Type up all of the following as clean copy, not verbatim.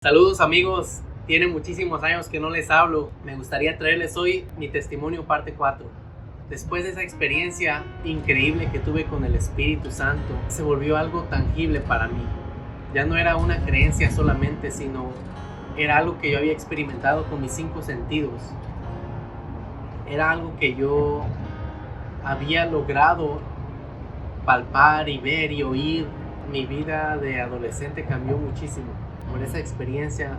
Saludos amigos, tiene muchísimos años que no les hablo. Me gustaría traerles hoy mi testimonio parte 4. Después de esa experiencia increíble que tuve con el Espíritu Santo, se volvió algo tangible para mí. Ya no era una creencia solamente, sino era algo que yo había experimentado con mis 5 sentidos. Era algo que yo había logrado palpar y ver y oír. Mi vida de adolescente cambió muchísimo. Por esa experiencia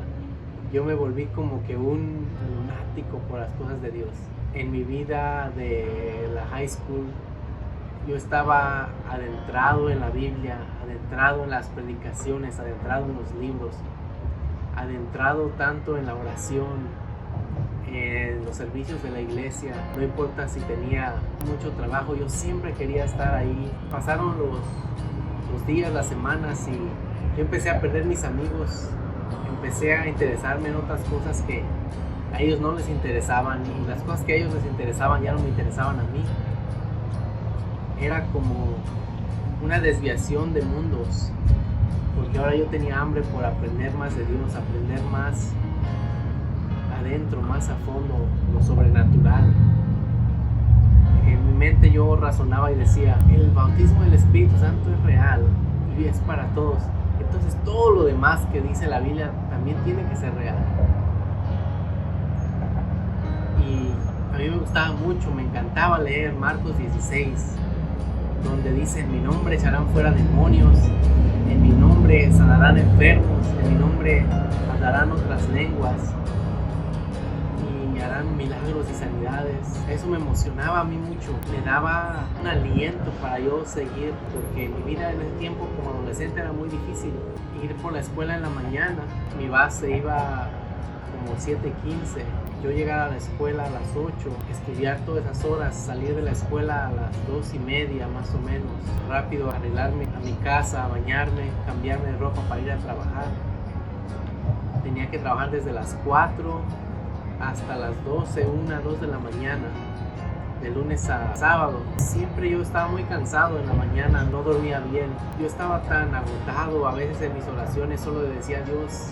yo me volví como que un lunático por las cosas de Dios. En mi vida de la high school yo estaba adentrado en la Biblia, adentrado en las predicaciones, adentrado en los libros, adentrado tanto en la oración, en los servicios de la iglesia. No importa si tenía mucho trabajo, yo siempre quería estar ahí. Pasaron los días, las semanas, y yo empecé a perder mis amigos, empecé a interesarme en otras cosas que a ellos no les interesaban, y las cosas que a ellos les interesaban ya no me interesaban a mí. Era como una desviación de mundos, porque ahora yo tenía hambre por aprender más de Dios, aprender más adentro, más a fondo, lo sobrenatural. En mi mente yo razonaba y decía, el bautismo del Espíritu Santo es real y es para todos. Entonces todo lo demás que dice la Biblia también tiene que ser real. Y a mí me gustaba mucho, me encantaba leer Marcos 16, donde dice: en mi nombre echarán fuera demonios, en mi nombre sanarán enfermos, en mi nombre hablarán otras lenguas y harán milagros y sanidades. Eso me emocionaba a mí mucho, me daba un aliento para yo seguir, porque mi vida en ese tiempo como adolescente era muy difícil. Ir por la escuela en la mañana, mi base iba como 7:15, yo llegar a la escuela a las 8, estudiar todas esas horas, salir de la escuela a las 2:30 más o menos, rápido arreglarme a mi casa, bañarme, cambiarme de ropa para ir a trabajar. Tenía que trabajar desde las 4 hasta las 12, 1, 2 de la mañana, de lunes a sábado. Siempre yo estaba muy cansado en la mañana, no dormía bien. Yo estaba tan agotado, a veces en mis oraciones solo le decía a Dios: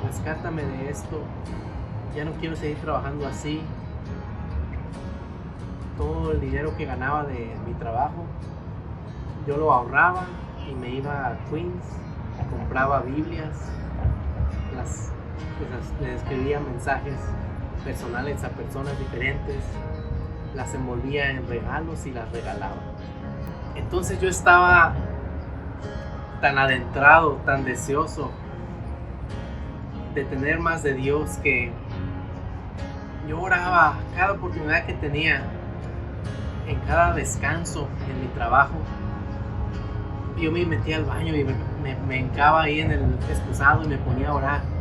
rescátame de esto, ya no quiero seguir trabajando así. Todo el dinero que ganaba de mi trabajo, yo lo ahorraba y me iba a Queens, compraba Biblias, les escribía mensajes personales a personas diferentes, las envolvía en regalos y las regalaba. Entonces yo estaba tan adentrado, tan deseoso de tener más de Dios, que yo oraba cada oportunidad que tenía, en cada descanso en mi trabajo. Yo me metía al baño y me hincaba ahí en el excusado y me ponía a orar.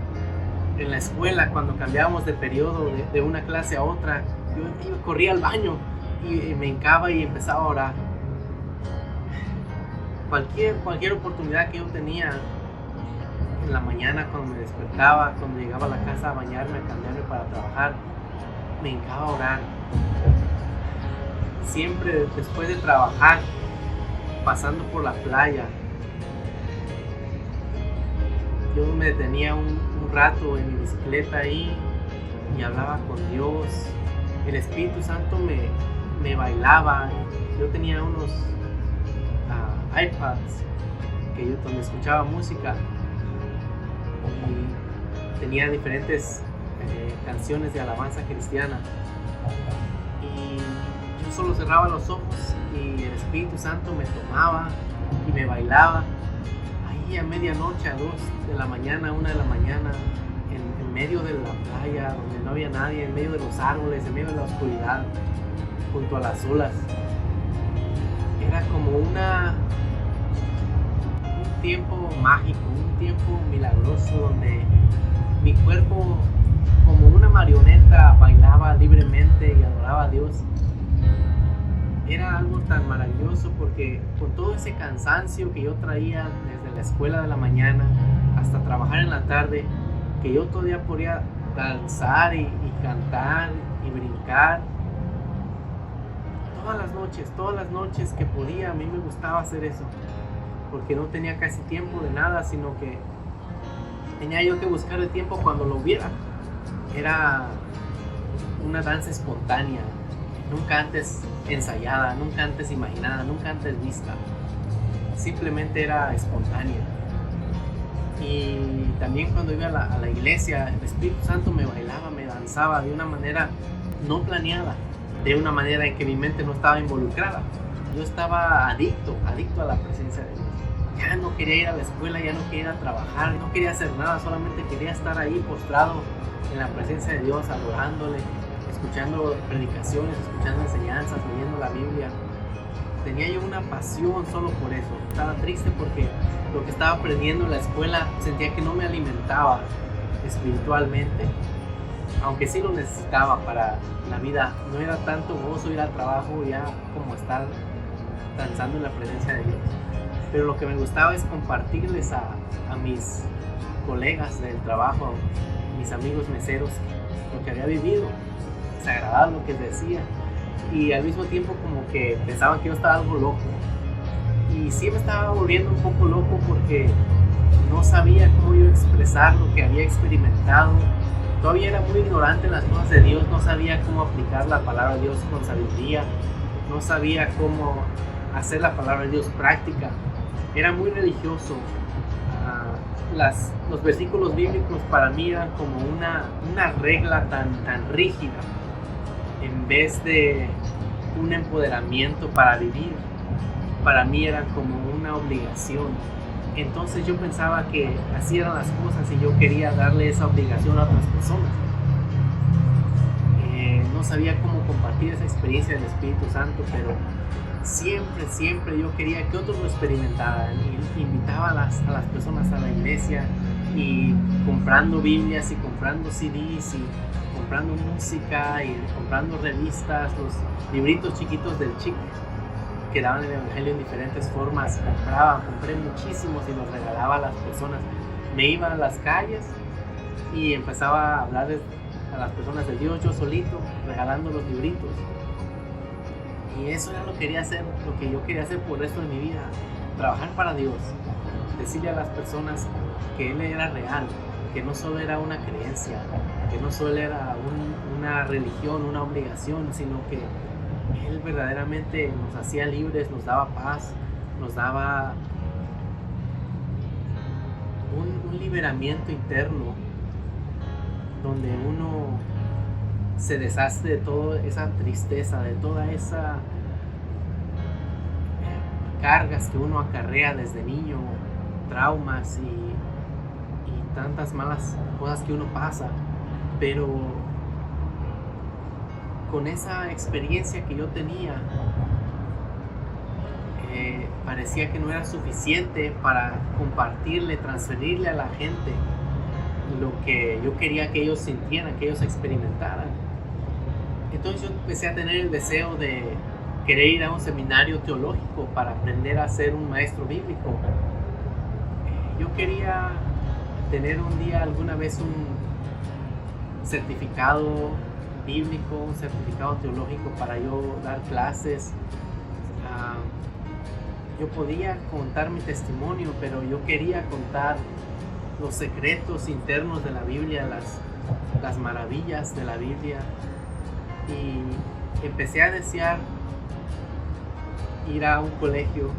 En la escuela, cuando cambiábamos de periodo de una clase a otra, yo corría al baño y me hincaba y empezaba a orar. Cualquier oportunidad que yo tenía en la mañana, cuando me despertaba, cuando llegaba a la casa a bañarme, a cambiarme para trabajar, me hincaba a orar. Siempre después de trabajar, pasando por la playa, yo me detenía un rato en mi bicicleta ahí y hablaba con Dios. El Espíritu Santo me bailaba. Yo tenía unos iPads donde escuchaba música y tenía diferentes canciones de alabanza cristiana, y yo solo cerraba los ojos y el Espíritu Santo me tomaba y me bailaba ahí a medianoche, a 2 de la mañana, 1 de la mañana, en medio de la playa donde no había nadie, en medio de los árboles, en medio de la oscuridad, junto a las olas. Era como un tiempo mágico, un tiempo milagroso, donde mi cuerpo, como una marioneta, bailaba libremente y adoraba a Dios. Era algo tan maravilloso, porque con todo ese cansancio que yo traía desde la escuela de la mañana hasta trabajar en la tarde, que yo todavía podía danzar y cantar y brincar todas las noches que podía. A mí me gustaba hacer eso, porque no tenía casi tiempo de nada, sino que tenía yo que buscar el tiempo cuando lo hubiera. Era una danza espontánea, nunca antes ensayada, nunca antes imaginada, nunca antes vista. Simplemente era espontánea. Y también cuando iba a la iglesia, el Espíritu Santo me bailaba, me danzaba de una manera no planeada, de una manera en que mi mente no estaba involucrada. Yo estaba adicto a la presencia de Dios. Ya no quería ir a la escuela, ya no quería ir a trabajar, no quería hacer nada, solamente quería estar ahí postrado en la presencia de Dios, adorándole, escuchando predicaciones, escuchando enseñanzas, leyendo la Biblia. Tenía yo una pasión solo por eso. Estaba triste porque lo que estaba aprendiendo en la escuela sentía que no me alimentaba espiritualmente, aunque sí lo necesitaba para la vida. No era tanto gozo ir al trabajo ya como estar danzando en la presencia de Dios. Pero lo que me gustaba es compartirles a mis colegas del trabajo, mis amigos meseros, lo que había vivido. Les agradaba lo que decía y al mismo tiempo como que pensaban que yo estaba algo loco. Y sí me estaba volviendo un poco loco porque no sabía cómo yo expresar lo que había experimentado. Todavía era muy ignorante en las cosas de Dios, no sabía cómo aplicar la palabra de Dios con sabiduría, no sabía cómo hacer la palabra de Dios práctica. Era muy religioso. Los versículos bíblicos para mí eran como una regla tan rígida en vez de un empoderamiento para vivir. Para mí eran como una obligación. Entonces yo pensaba que así eran las cosas y yo quería darle esa obligación a otras personas. No sabía cómo compartir esa experiencia del Espíritu Santo, pero siempre yo quería que otros lo experimentaran. Y invitaba a las personas a la iglesia y comprando Biblias y comprando CDs y comprando música y comprando revistas, los libritos chiquitos del Chic que daban el evangelio en diferentes formas. Compré muchísimos y los regalaba a las personas. Me iba a las calles y empezaba a hablarles a las personas de Dios yo solito, regalando los libritos. Y eso era lo que yo quería hacer por el resto de mi vida, trabajar para Dios, decirle a las personas que Él era real, que no solo era una creencia, que no solo era una religión, una obligación, sino que Él verdaderamente nos hacía libres, nos daba paz, nos daba un liberamiento interno donde uno se deshace de toda esa tristeza, de toda esa cargas que uno acarrea desde niño, traumas y tantas malas cosas que uno pasa. Pero con esa experiencia que yo tenía, parecía que no era suficiente para compartirle, transferirle a la gente lo que yo quería que ellos sintieran, que ellos experimentaran. Entonces yo empecé a tener el deseo de querer ir a un seminario teológico para aprender a ser un maestro bíblico. Yo quería tener un día, alguna vez, un certificado bíblico, un certificado teológico para yo dar clases. Yo podía contar mi testimonio, pero yo quería contar los secretos internos de la Biblia, las maravillas de la Biblia. Y empecé a desear ir a un colegio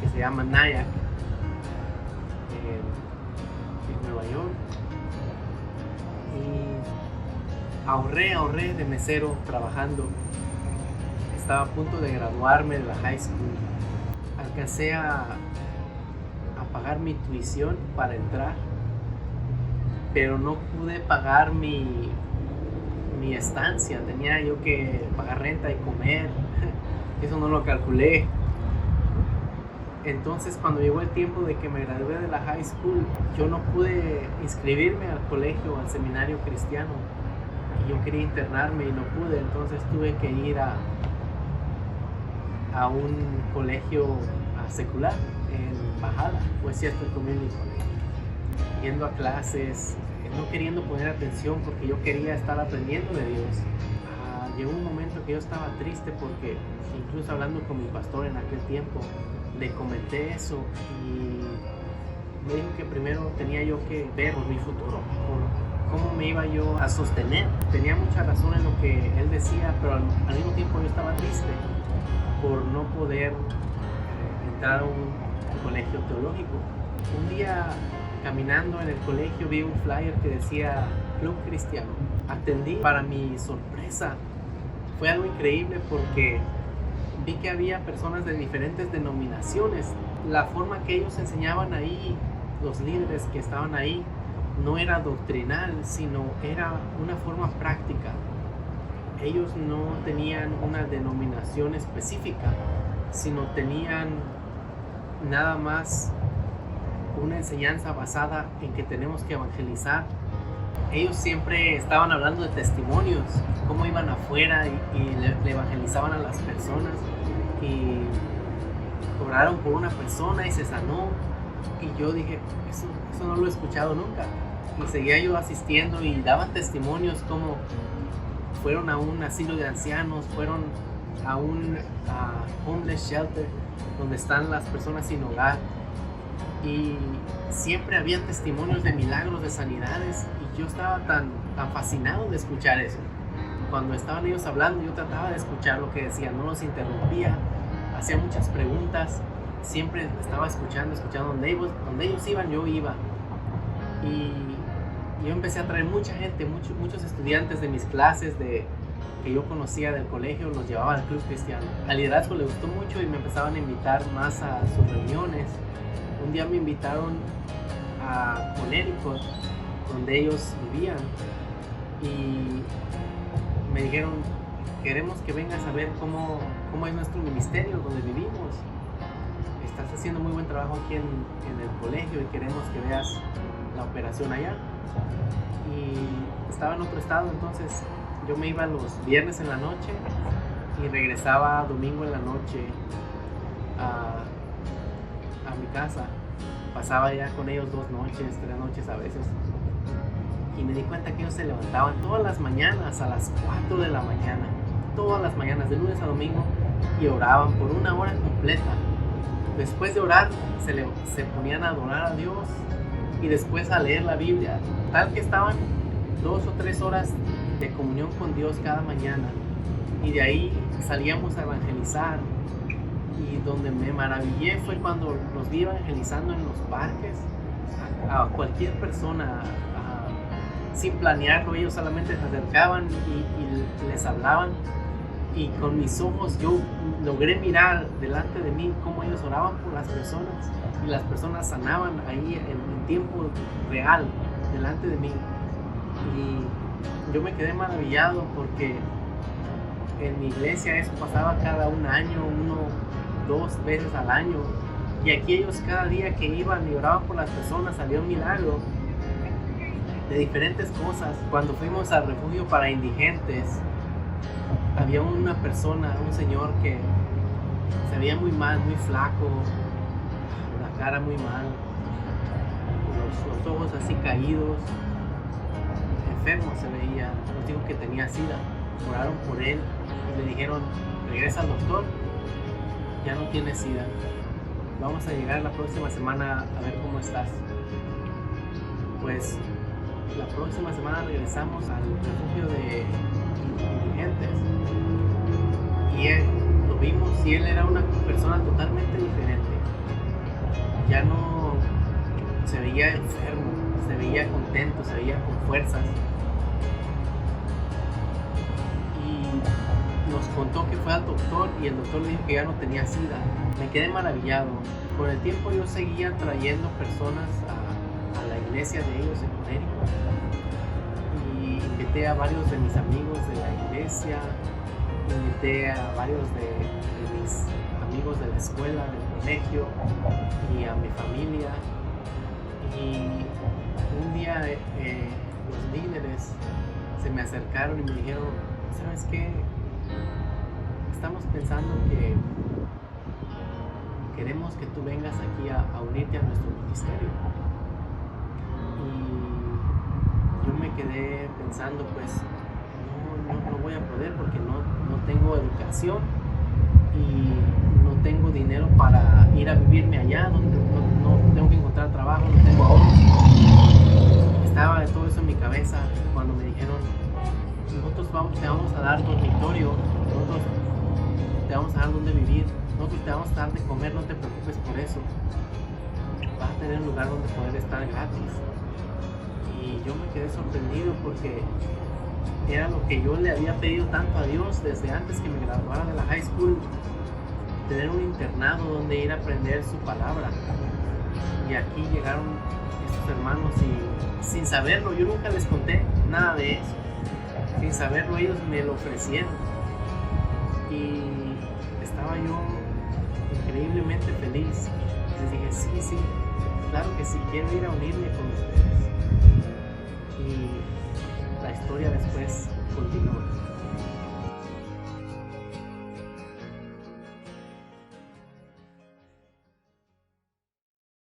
que se llama Nyack en Nueva York. Y ahorré de mesero trabajando. Estaba a punto de graduarme de la high school. Alcancé a pagar mi tuición para entrar, pero no pude pagar mi estancia. Tenía yo que pagar renta y comer. Eso no lo calculé. Entonces, cuando llegó el tiempo de que me gradué de la high school, yo no pude inscribirme al colegio, al seminario cristiano. Y yo quería internarme y no pude. Entonces tuve que ir a un colegio secular en Bajada, Westchester Community College, yendo a clases, no queriendo poner atención porque yo quería estar aprendiendo de Dios. Llegó un momento que yo estaba triste porque, incluso hablando con mi pastor en aquel tiempo, le comenté eso y me dijo que primero tenía yo que ver por mi futuro, por cómo me iba yo a sostener. Tenía mucha razón en lo que él decía, pero al mismo tiempo yo estaba triste por no poder entrar a un colegio teológico. Un día caminando en el colegio vi un flyer que decía Club Cristiano. Atendí, para mi sorpresa fue algo increíble porque vi que había personas de diferentes denominaciones. La forma que ellos enseñaban ahí, los líderes que estaban ahí, no era doctrinal, sino era una forma práctica. Ellos no tenían una denominación específica, sino tenían nada más una enseñanza basada en que tenemos que evangelizar. Ellos siempre estaban hablando de testimonios, cómo iban afuera y le evangelizaban a las personas, y oraron por una persona y se sanó. Y yo dije, eso no lo he escuchado nunca. Y seguía yo asistiendo y daban testimonios como fueron a un asilo de ancianos, fueron a un homeless shelter donde están las personas sin hogar, y siempre había testimonios de milagros, de sanidades, y yo estaba tan fascinado de escuchar eso. Cuando estaban ellos hablando, yo trataba de escuchar lo que decían, no los interrumpía, hacía muchas preguntas, siempre estaba escuchando donde ellos iban, yo iba. Y yo empecé a traer mucha gente, muchos estudiantes de mis clases que yo conocía del colegio, los llevaba al Club Cristiano. Al liderazgo le gustó mucho y me empezaban a invitar más a sus reuniones. Un día me invitaron a Connecticut, donde ellos vivían, y me dijeron, queremos que vengas a ver cómo es nuestro ministerio, donde vivimos. Estás haciendo muy buen trabajo aquí en el colegio y queremos que veas la operación allá. Y estaba en otro estado, entonces yo me iba los viernes en la noche y regresaba domingo en la noche a mi casa. Pasaba ya con ellos 2 noches, 3 noches a veces, y me di cuenta que ellos se levantaban todas las mañanas a las 4 de la mañana, todas las mañanas, de lunes a domingo, y oraban por 1 hora completa. Después de orar se ponían a adorar a Dios y después a leer la Biblia, tal que estaban 2 o 3 horas de comunión con Dios cada mañana, y de ahí salíamos a evangelizar. Y donde me maravillé fue cuando los vi evangelizando en los parques a cualquier persona, sin planearlo. Ellos solamente se acercaban y les hablaban, y con mis ojos yo logré mirar delante de mí cómo ellos oraban por las personas, y las personas sanaban ahí en tiempo real delante de mí. Y yo me quedé maravillado porque en mi iglesia eso pasaba cada 1 año, 2 veces al año, y aquí ellos cada día que iban y oraban por las personas había un milagro de diferentes cosas. Cuando fuimos al refugio para indigentes, había una persona, un señor que se veía muy mal, muy flaco, la cara muy mal, los ojos así caídos, enfermo se veía. Nos dijo que tenía SIDA. Oraron por él y le dijeron, regresa al doctor, ya no tienes SIDA, vamos a llegar la próxima semana a ver cómo estás. Pues la próxima semana regresamos al refugio de indigentes y lo vimos, y él era una persona totalmente diferente. Ya no se veía enfermo, se veía contento, se veía con fuerzas. Nos contó que fue al doctor y el doctor le dijo que ya no tenía SIDA. Me quedé maravillado. Con el tiempo yo seguía trayendo personas a la iglesia de ellos en Connecticut, y invité a varios de mis amigos de la iglesia, invité a varios de mis amigos de la escuela, del colegio, y a mi familia. Y un día los líderes se me acercaron y me dijeron, ¿sabes qué? Estamos pensando que queremos que tú vengas aquí a unirte a nuestro ministerio. Y yo me quedé pensando, pues no voy a poder porque no tengo educación, y no tengo dinero para ir a vivirme allá, donde no tengo que encontrar trabajo, no tengo ahorros. Estaba de todo eso en mi cabeza cuando me dijeron, nosotros te vamos a dar dormitorio, nosotros te vamos a dar donde vivir, nosotros te vamos a dar de comer, no te preocupes por eso, vas a tener un lugar donde poder estar gratis. Y yo me quedé sorprendido porque era lo que yo le había pedido tanto a Dios desde antes que me graduara de la high school, tener un internado donde ir a aprender su palabra. Y aquí llegaron estos hermanos y sin saberlo, yo nunca les conté nada de eso, sin saberlo ellos me lo ofrecieron y estaba yo increíblemente feliz. Les dije sí, claro que sí, quiero ir a unirme con ustedes. Y la historia después continúa.